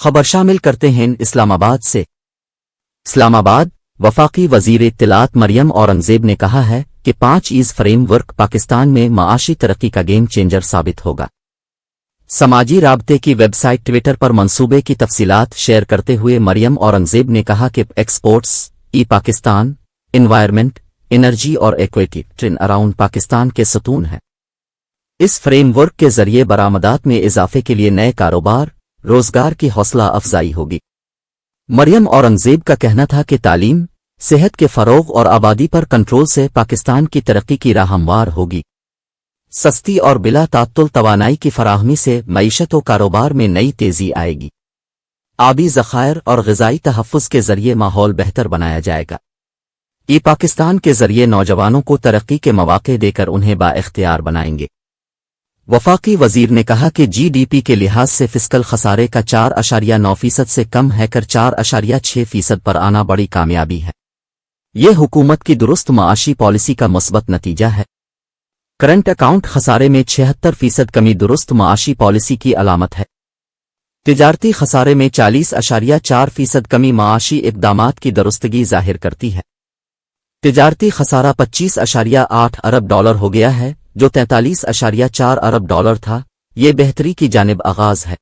خبر شامل کرتے ہیں اسلام آباد سے۔ اسلام آباد وفاقی وزیر اطلاعات مریم اورنگزیب نے کہا ہے کہ 5 ایز فریم ورک پاکستان میں معاشی ترقی کا گیم چینجر ثابت ہوگا۔ سماجی رابطے کی ویب سائٹ ٹویٹر پر منصوبے کی تفصیلات شیئر کرتے ہوئے مریم اورنگزیب نے کہا کہ ایکسپورٹس ای پاکستان، انوائرمنٹ، انرجی اور ایکویٹی ٹرن اراؤنڈ پاکستان کے ستون ہیں۔ اس فریم ورک کے ذریعے برآمدات میں اضافے کے لیے نئے کاروبار، روزگار کی حوصلہ افزائی ہوگی۔ مریم اورنگزیب کا کہنا تھا کہ تعلیم، صحت کے فروغ اور آبادی پر کنٹرول سے پاکستان کی ترقی کی راہ ہموار ہوگی۔ سستی اور بلا تعطل توانائی کی فراہمی سے معیشت و کاروبار میں نئی تیزی آئے گی۔ آبی ذخائر اور غذائی تحفظ کے ذریعے ماحول بہتر بنایا جائے گا۔ ای پاکستان کے ذریعے نوجوانوں کو ترقی کے مواقع دے کر انہیں بااختیار بنائیں گے۔ وفاقی وزیر نے کہا کہ جی ڈی پی کے لحاظ سے فسکل خسارے کا 4.9% سے کم ہے کر 4.6% پر آنا بڑی کامیابی ہے۔ یہ حکومت کی درست معاشی پالیسی کا مثبت نتیجہ ہے۔ کرنٹ اکاؤنٹ خسارے میں 76% کمی درست معاشی پالیسی کی علامت ہے۔ تجارتی خسارے میں 40.4% کمی معاشی اقدامات کی درستگی ظاہر کرتی ہے۔ تجارتی خسارہ $25.8 ارب ہو گیا ہے جو $43.4 ارب تھا۔ یہ بہتری کی جانب آغاز ہے۔